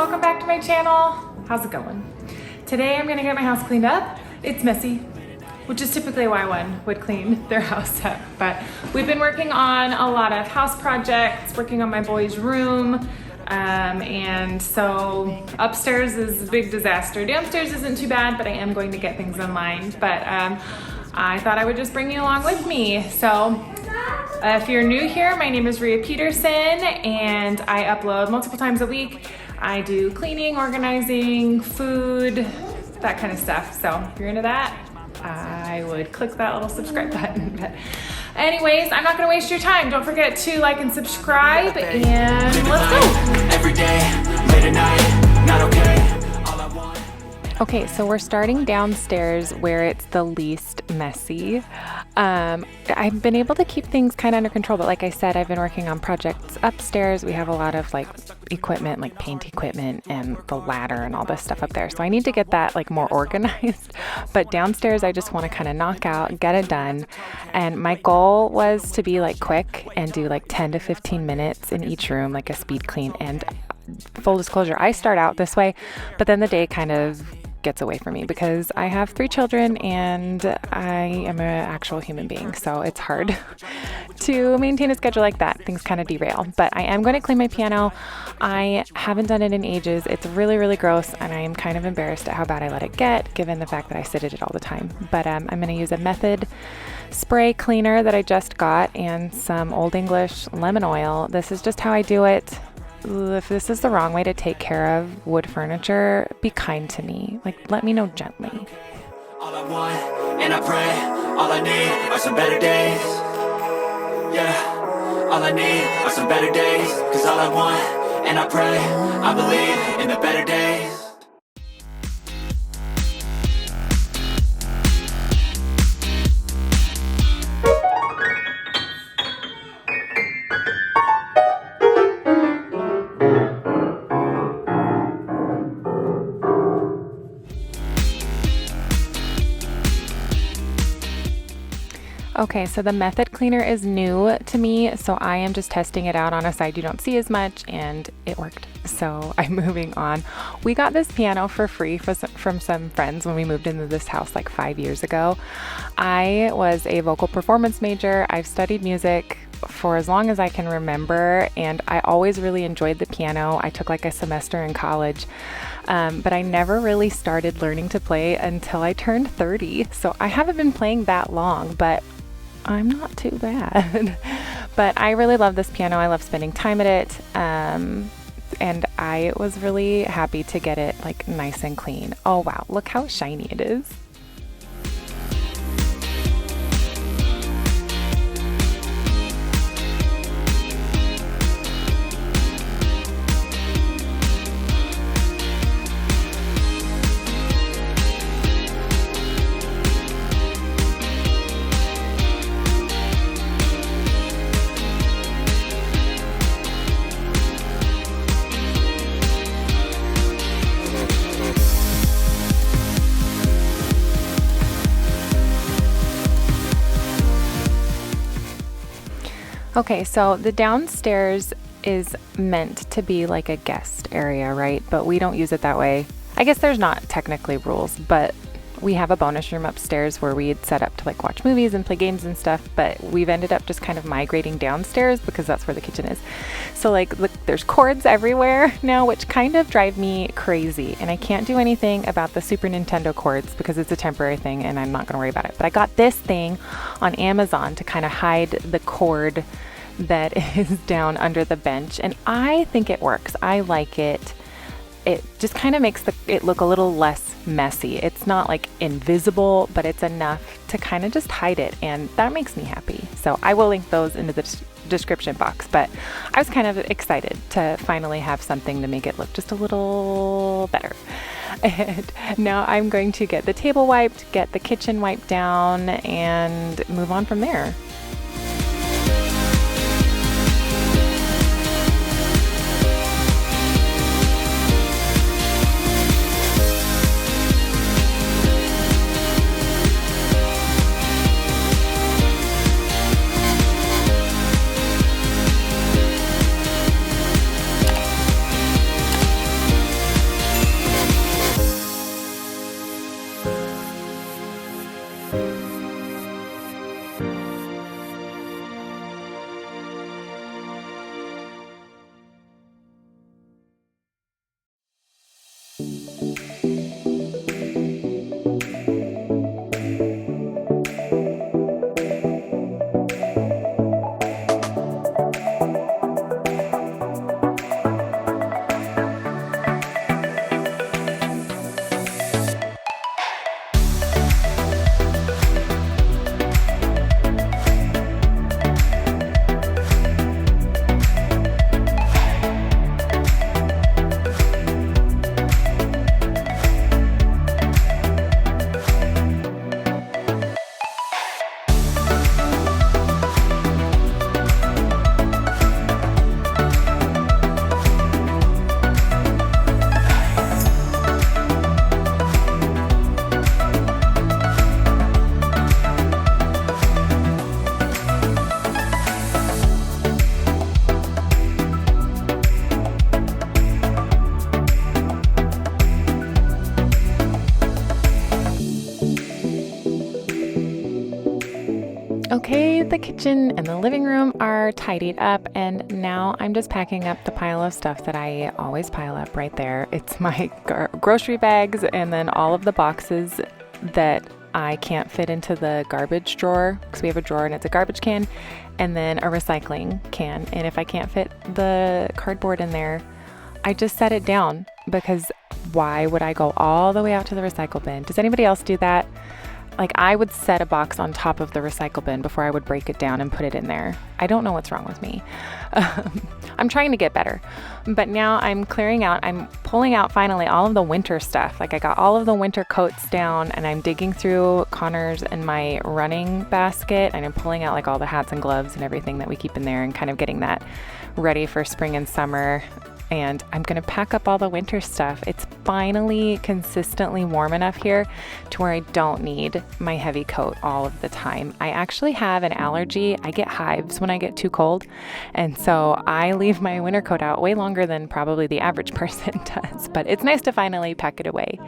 welcome back to my channel. How's it going? Today I'm gonna get my house cleaned up. It's messy, which is typically why one would clean their house up. But we've been working on a lot of house projects, working on my boy's room. And so upstairs is a big disaster. Downstairs isn't too bad, but I am going to get things unlined. But I thought I would just bring you along with me. So if you're new here, my name is Rhea Peterson and I upload multiple times a week. I do cleaning, organizing, food, that kind of stuff. So if you're into that, I would click that little subscribe button. But anyways, I'm not gonna waste your time. Don't forget to like and subscribe and let's go. Every day, late at night, not okay. Okay, so we're starting downstairs where it's the least messy. I've been able to keep things kind of under control, but like I said, I've been working on projects upstairs. We have a lot of like equipment, like paint equipment and the ladder and all this stuff up there. So I need to get that like more organized. But downstairs, I just want to kind of knock out, get it done. And my goal was to be like quick and do like 10 to 15 minutes in each room, like a speed clean. And full disclosure, I start out this way, but then the day kind of gets away from me because I have 3 children and I am an actual human being. So it's hard to maintain a schedule like that. Things kind of derail, but I am going to clean my piano. I haven't done it in ages. It's really, really gross. And I am kind of embarrassed at how bad I let it get given the fact that I sit at it all the time. But I'm going to use a Method spray cleaner that I just got and some Old English lemon oil. This is just how I do it. If this is the wrong way to take care of wood furniture, be kind to me. Like, let me know gently. All I want, and I pray, all I need are some better days. Yeah, all I need are some better days. Cause all I want, and I pray, I believe in the better days. Okay, so the Method cleaner is new to me, so I am just testing it out on a side you don't see as much, and it worked. So I'm moving on. We got this piano for free from some friends when we moved into this house like 5 years ago. I was a vocal performance major. I've studied music for as long as I can remember, and I always really enjoyed the piano. I took like a semester in college, but I never really started learning to play until I turned 30. So I haven't been playing that long, but I'm not too bad. But I really love this piano. I love spending time at it. And I was really happy to get it like nice and clean. Oh wow, look how shiny it is. Okay, so the downstairs is meant to be like a guest area, right? But we don't use it that way. I guess there's not technically rules, but we have a bonus room upstairs where we'd set up to like watch movies and play games and stuff, but we've ended up just kind of migrating downstairs because that's where the kitchen is. So like, look, there's cords everywhere now, which kind of drive me crazy. And I can't do anything about the Super Nintendo cords because it's a temporary thing and I'm not gonna worry about it. But I got this thing on Amazon to kind of hide the cord that is down under the bench. And I think it works. I like it. It just kind of makes it look a little less messy. It's not like invisible, but it's enough to kind of just hide it. And that makes me happy. So I will link those into the description box, but I was kind of excited to finally have something to make it look just a little better. And now I'm going to get the table wiped, get the kitchen wiped down, and move on from there. the kitchen and the living room are tidied up, and now I'm just packing up the pile of stuff that I always pile up right there. It's my grocery bags and then all of the boxes that I can't fit into the garbage drawer, because we have a drawer and it's a garbage can, and then a recycling can. And if I can't fit the cardboard in there, I just set it down, because why would I go all the way out to the recycle bin? Does anybody else do that? Like, I would set a box on top of the recycle bin before I would break it down and put it in there. I don't know what's wrong with me. I'm trying to get better. But now I'm clearing out, I'm pulling out finally all of the winter stuff. Like, I got all of the winter coats down, and I'm digging through Connor's and my running basket, and I'm pulling out like all the hats and gloves and everything that we keep in there, and kind of getting that ready for spring and summer. And I'm going to pack up all the winter stuff. It's finally consistently warm enough here to where I don't need my heavy coat all of the time. I actually have an allergy. I get hives when I get too cold. And so I leave my winter coat out way longer than probably the average person does. But it's nice to finally pack it away.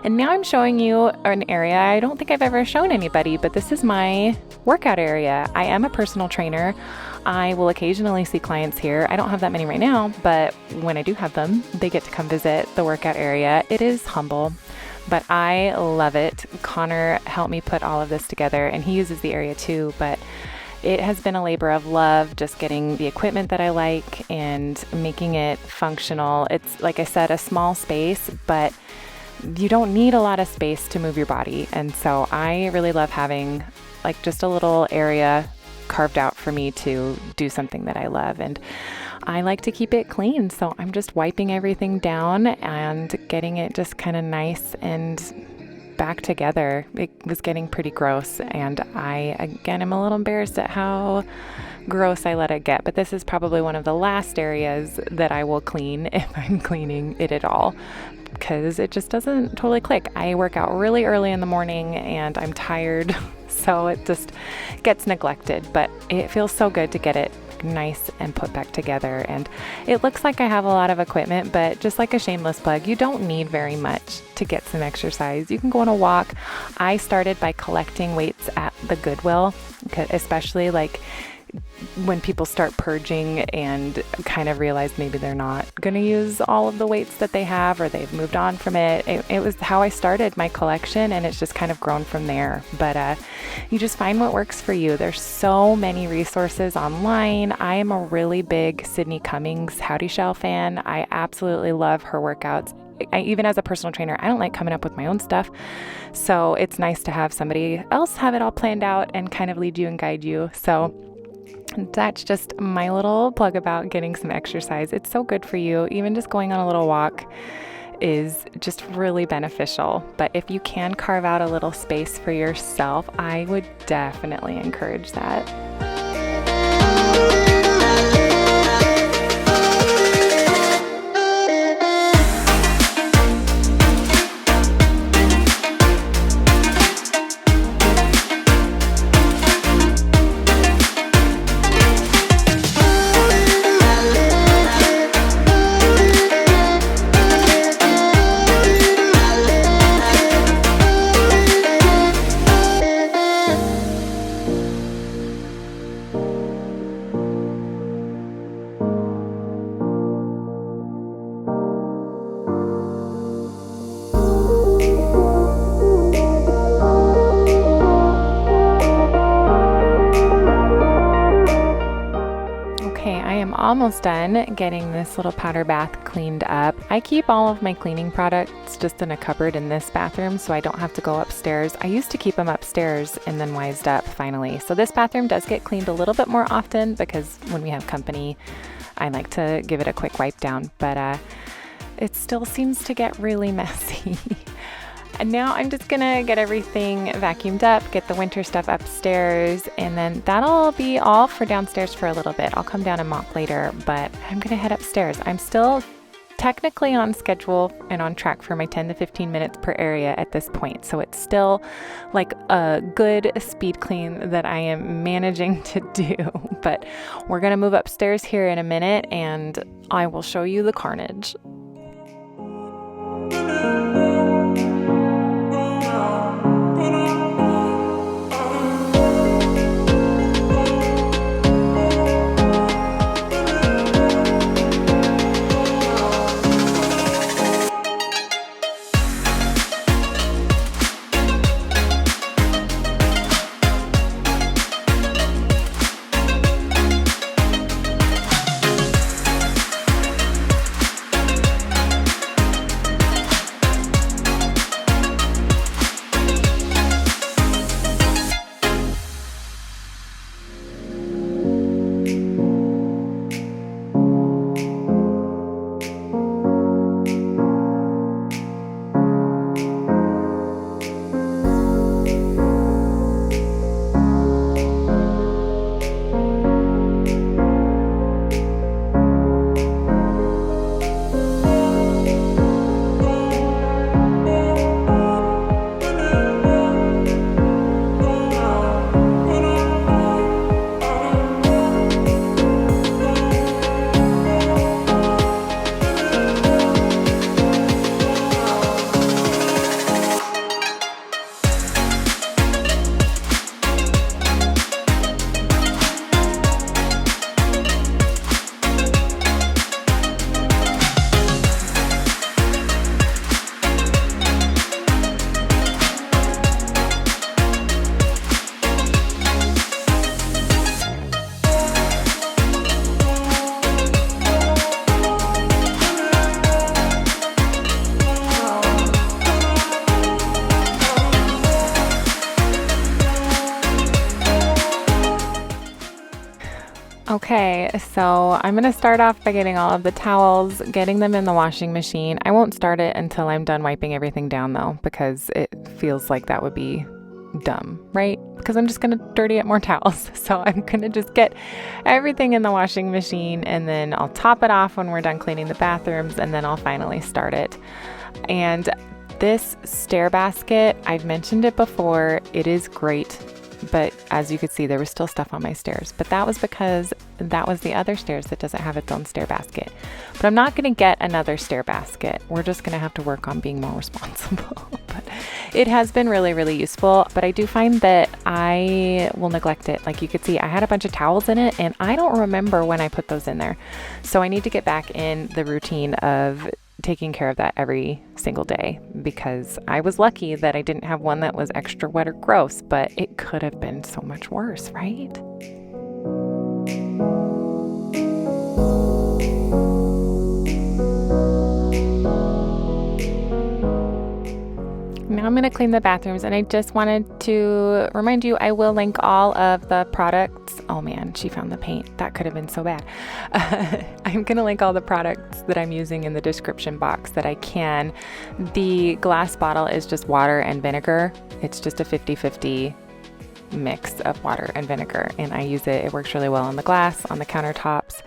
And now I'm showing you an area I don't think I've ever shown anybody, but this is my workout area. I am a personal trainer. I will occasionally see clients here. I don't have that many right now, but when I do have them, they get to come visit the workout area. It is humble, but I love it. Connor helped me put all of this together, and he uses the area too, but it has been a labor of love, just getting the equipment that I like and making it functional. It's, like I said, a small space, but you don't need a lot of space to move your body. And so I really love having like just a little area carved out for me to do something that I love. And I like to keep it clean. So I'm just wiping everything down and getting it just kind of nice and back together. It was getting pretty gross. And I, again, am a little embarrassed at how gross I let it get. But this is probably one of the last areas that I will clean if I'm cleaning it at all, because it just doesn't totally click. I work out really early in the morning and I'm tired, so it just gets neglected, but it feels so good to get it nice and put back together. And it looks like I have a lot of equipment, but just like a shameless plug, you don't need very much to get some exercise. You can go on a walk. I started by collecting weights at the Goodwill, especially like when people start purging and kind of realize maybe they're not going to use all of the weights that they have, or they've moved on from it. It was how I started my collection, and it's just kind of grown from there. But you just find what works for you. There's so many resources online. I am a really big Sydney Cummings Howdy Shell fan. I absolutely love her workouts. Even as a personal trainer, I don't like coming up with my own stuff. So it's nice to have somebody else have it all planned out and kind of lead you and guide you. So that's just my little plug about getting some exercise. It's so good for you. Even just going on a little walk is just really beneficial. But if you can carve out a little space for yourself, I would definitely encourage that. Almost done getting this little powder bath cleaned up. I keep all of my cleaning products just in a cupboard in this bathroom, so I don't have to go upstairs. I used to keep them upstairs and then wised up finally. So this bathroom does get cleaned a little bit more often, because when we have company, I like to give it a quick wipe down, but it still seems to get really messy. And now I'm just gonna get everything vacuumed up, get the winter stuff upstairs, and then that'll be all for downstairs for a little bit. I'll come down and mop later, but I'm gonna head upstairs. I'm still technically on schedule and on track for my 10 to 15 minutes per area at this point. So it's still like a good speed clean that I am managing to do. But we're gonna move upstairs here in a minute and I will show you the carnage. Okay, so I'm going to start off by getting all of the towels, getting them in the washing machine. I won't start it until I'm done wiping everything down though, because it feels like that would be dumb, right? Because I'm just going to dirty up more towels. So I'm going to just get everything in the washing machine, and then I'll top it off when we're done cleaning the bathrooms, and then I'll finally start it. And this stair basket, I've mentioned it before, it is great. But as you could see, there was still stuff on my stairs. But that was because that was the other stairs that doesn't have its own stair basket. But I'm not going to get another stair basket. We're just going to have to work on being more responsible. But it has been really, really useful. But I do find that I will neglect it. Like you could see, I had a bunch of towels in it, and I don't remember when I put those in there. So I need to get back in the routine of taking care of that every single day, because I was lucky that I didn't have one that was extra wet or gross, but it could have been so much worse, right? Now I'm going to clean the bathrooms, and I just wanted to remind you, I will link all of the products. Oh man, she found the paint. That could have been so bad. I'm going to link all the products that I'm using in the description box that I can. The glass bottle is just water and vinegar. It's just a 50-50 mix of water and vinegar, and I use it. It works really well on the glass, on the countertops,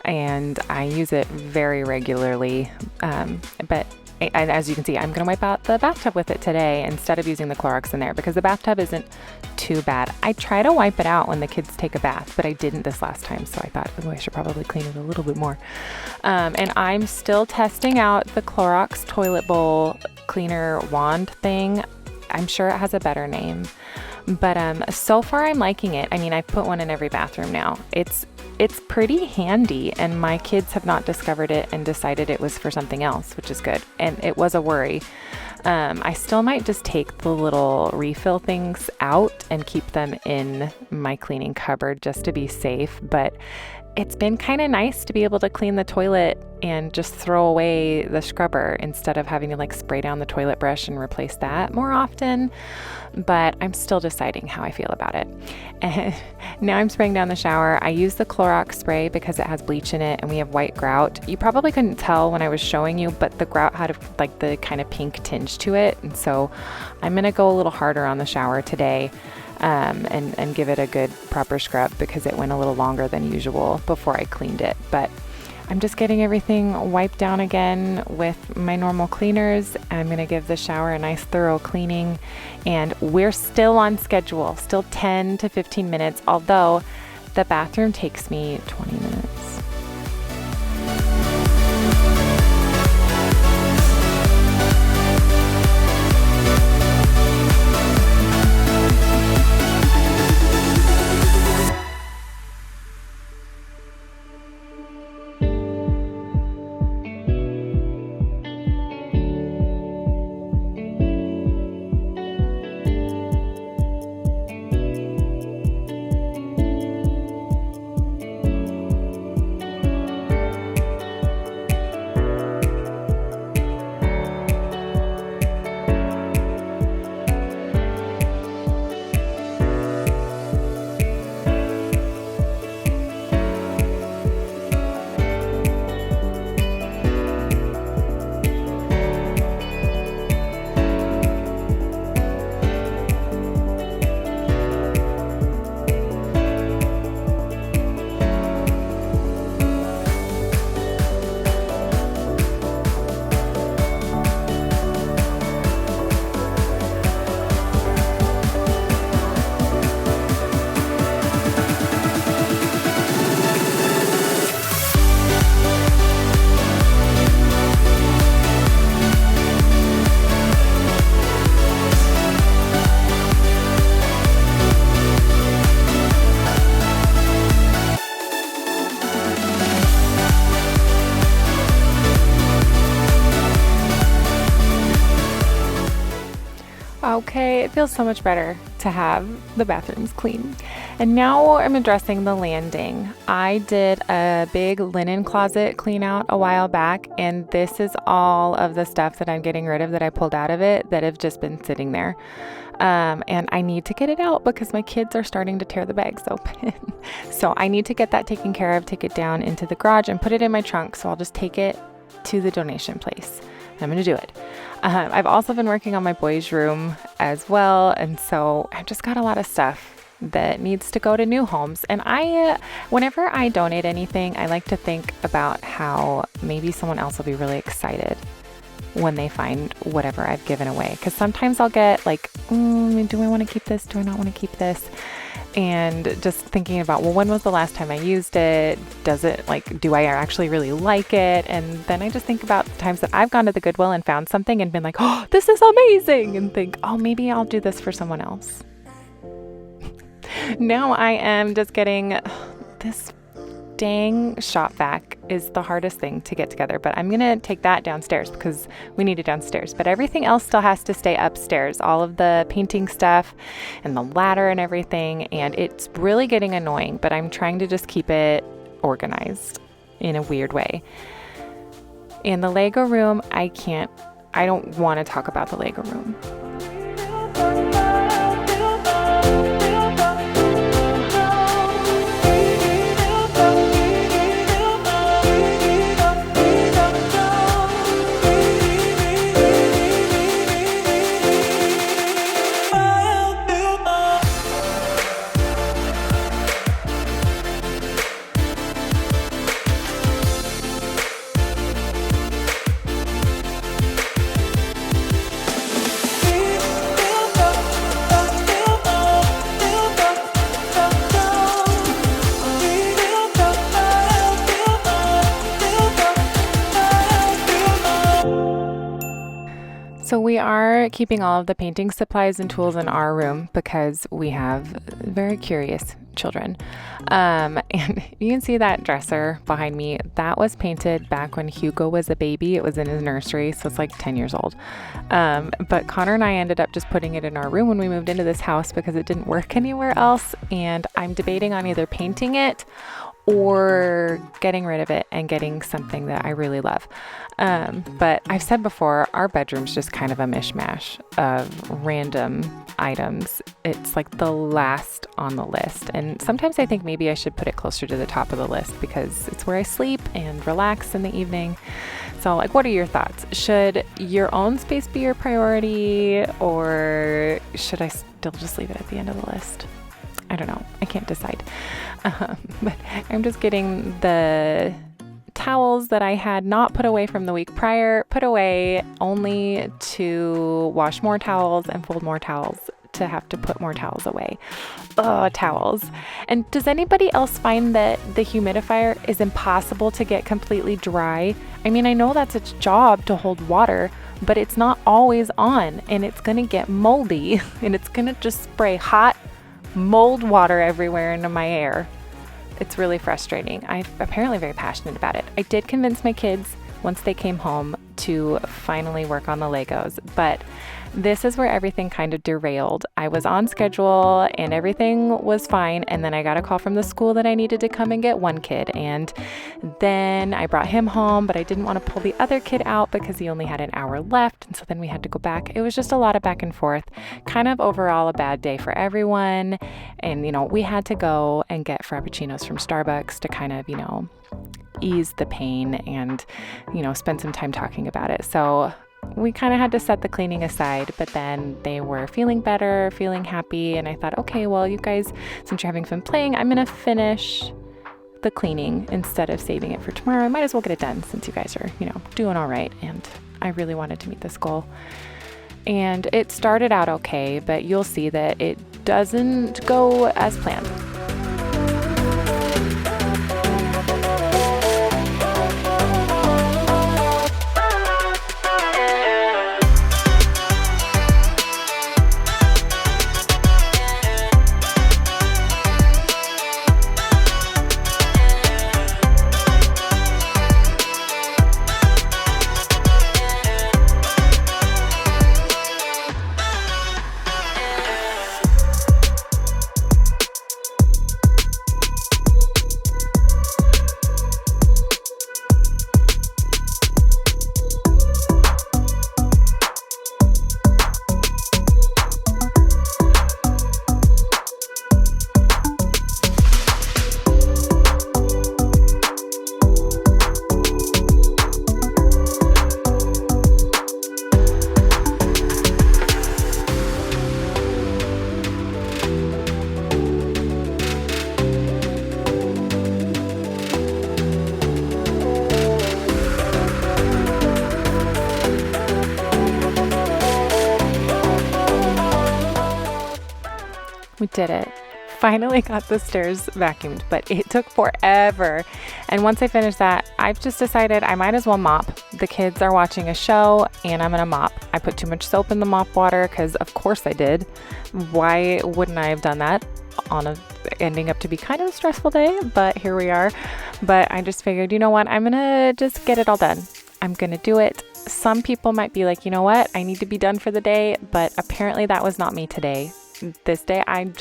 and I use it very regularly. But as you can see, I'm going to wipe out the bathtub with it today instead of using the Clorox in there, because the bathtub isn't too bad. I try to wipe it out when the kids take a bath, but I didn't this last time, so I thought, oh, I should probably clean it a little bit more. And I'm still testing out the Clorox toilet bowl cleaner wand thing. I'm sure it has a better name, but so far I'm liking it. I mean, I've put one in every bathroom now. It's pretty handy, and my kids have not discovered it and decided it was for something else, which is good. And it was a worry. I still might just take the little refill things out and keep them in my cleaning cupboard just to be safe. But it's been kind of nice to be able to clean the toilet and just throw away the scrubber instead of having to like spray down the toilet brush and replace that more often. But I'm still deciding how I feel about it. And now I'm spraying down the shower. I use the Clorox spray because it has bleach in it, and we have white grout. You probably couldn't tell when I was showing you, but the grout had like the kind of pink tinge to it. And so I'm going to go a little harder on the shower today. And give it a good proper scrub, because it went a little longer than usual before I cleaned it. But I'm just getting everything wiped down again with my normal cleaners. I'm going to give the shower a nice thorough cleaning, and we're still on schedule, still 10 to 15 minutes, although the bathroom takes me 20 minutes. Okay, it feels so much better to have the bathrooms clean. And now I'm addressing the landing. I did a big linen closet clean out a while back, and this is all of the stuff that I'm getting rid of that I pulled out of it that have just been sitting there. And I need to get it out because my kids are starting to tear the bags open. So I need to get that taken care of, take it down into the garage and put it in my trunk. So I'll just take it to the donation place. I'm going to do it. I've also been working on my boys' room as well. And so I've just got a lot of stuff that needs to go to new homes. And whenever I donate anything, I like to think about how maybe someone else will be really excited when they find whatever I've given away. Because sometimes I'll get like, do I want to keep this? Do I not want to keep this? And just thinking about, well, when was the last time I used it? Do I actually really like it? And then I just think about the times that I've gone to the Goodwill and found something and been like, oh, this is amazing. And think, oh, maybe I'll do this for someone else. Now I am just getting this dang shop vac is the hardest thing to get together, but I'm going to take that downstairs because we need it downstairs. But everything else still has to stay upstairs, all of the painting stuff and the ladder and everything. And it's really getting annoying, but I'm trying to just keep it organized in a weird way. In the Lego room, I don't want to talk about the Lego room. So we are keeping all of the painting supplies and tools in our room because we have very curious children. And you can see that dresser behind me. That was painted back when Hugo was a baby. It was in his nursery, so it's like 10 years old. But Connor and I ended up just putting it in our room when we moved into this house because it didn't work anywhere else. And I'm debating on either painting it or getting rid of it and getting something that I really love. But I've said before, our bedroom's just kind of a mishmash of random items. It's like the last on the list. And sometimes I think maybe I should put it closer to the top of the list because it's where I sleep and relax in the evening. So like, what are your thoughts? Should your own space be your priority, or should I still just leave it at the end of the list? I don't know. I can't decide. But I'm just getting the towels that I had not put away from the week prior, put away only to wash more towels and fold more towels to have to put more towels away. Towels. And does anybody else find that the humidifier is impossible to get completely dry? I mean, I know that's its job to hold water, but it's not always on, and it's going to get moldy and it's going to just spray hot mold water everywhere into my air. It's really frustrating. I'm apparently very passionate about it. I did convince my kids once they came home to finally work on the Legos, but this is where everything kind of derailed. I was on schedule and everything was fine, and then I got a call from the school that I needed to come and get one kid, and then I brought him home, but I didn't want to pull the other kid out because he only had an hour left, and so then we had to go back. It was just a lot of back and forth, kind of overall a bad day for everyone. And we had to go and get frappuccinos from Starbucks to kind of ease the pain and spend some time talking about it. So we kind of had to set the cleaning aside, but then they were feeling better, feeling happy. And I thought, okay, well, you guys, since you're having fun playing, I'm going to finish the cleaning instead of saving it for tomorrow. I might as well get it done since you guys are, doing all right. And I really wanted to meet this goal. And it started out okay, but you'll see that it doesn't go as planned. Did it. Finally got the stairs vacuumed, but it took forever. And once I finished that, I've just decided I might as well mop. The kids are watching a show and I'm gonna mop. I put too much soap in the mop water because of course I did. Why wouldn't I have done that on ending up to be kind of a stressful day? But here we are. But I just figured, you know what? I'm gonna just get it all done. I'm gonna do it. Some people might be like, you know what? I need to be done for the day, but apparently that was not me today. This day, I'm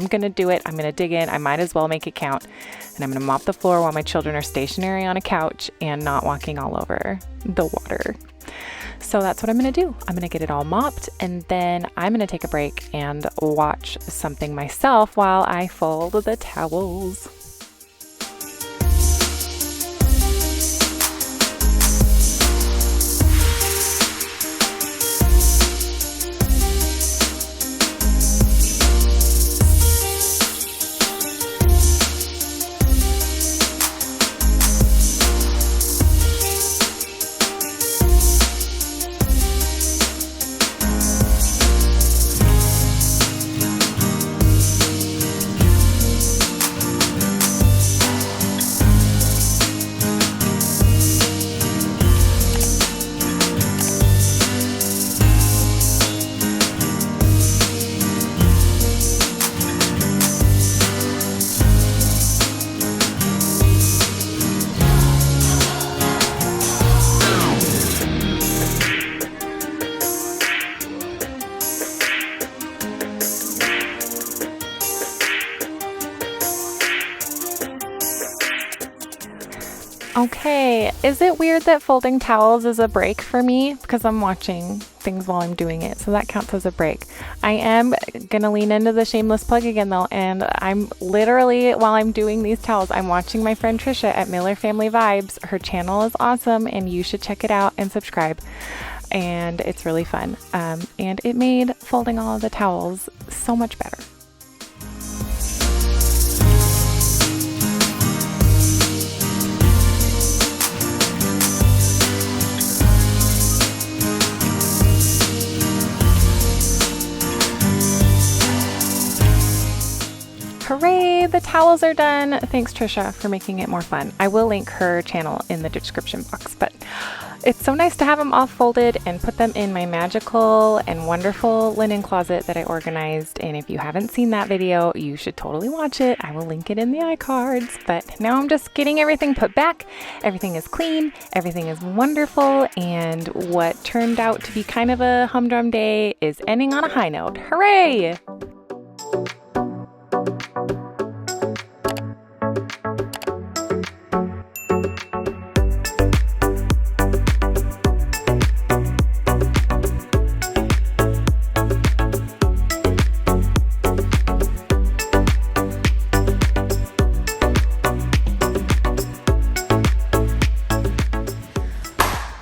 gonna do it. I'm gonna dig in. I might as well make it count. And I'm gonna mop the floor while my children are stationary on a couch and not walking all over the water. So that's what I'm gonna do. I'm gonna get it all mopped and then I'm gonna take a break and watch something myself while I fold the towels. Okay, is it weird that folding towels is a break for me? Because I'm watching things while I'm doing it, so that counts as a break. I am gonna lean into the shameless plug again though, and I'm literally, while I'm doing these towels, I'm watching my friend Tricia at Miller Family Vibes. Her channel is awesome and you should check it out and subscribe. And it's really fun. And it made folding all of the towels so much better. Hooray, the towels are done. Thanks, Tricia, for making it more fun. I will link her channel in the description box, but it's so nice to have them all folded and put them in my magical and wonderful linen closet that I organized. And if you haven't seen that video, you should totally watch it. I will link it in the iCards. But now I'm just getting everything put back. Everything is clean. Everything is wonderful. And what turned out to be kind of a humdrum day is ending on a high note. Hooray!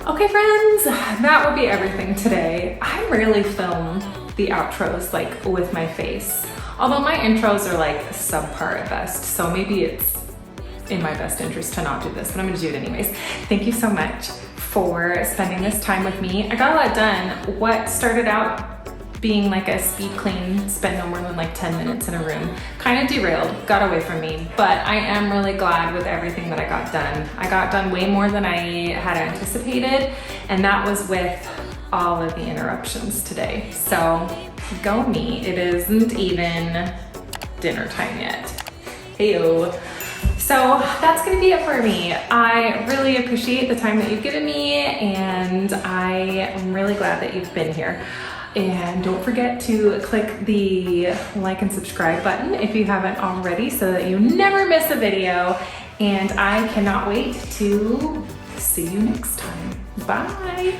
Okay friends, that would be everything today. I rarely film the outros like with my face, although my intros are like subpar at best, so maybe it's in my best interest to not do this, but I'm gonna do it anyways. Thank you so much for spending this time with me. I got a lot done. What started out being like a speed clean, spend no more than like 10 minutes in a room, kind of derailed, got away from me, but I am really glad with everything that I got done. I got done way more than I had anticipated, and that was with all of the interruptions today. So go me, it isn't even dinner time yet. Heyo. So that's gonna be it for me. I really appreciate the time that you've given me, and I am really glad that you've been here. And don't forget to click the like and subscribe button if you haven't already so that you never miss a video. And I cannot wait to see you next time. Bye.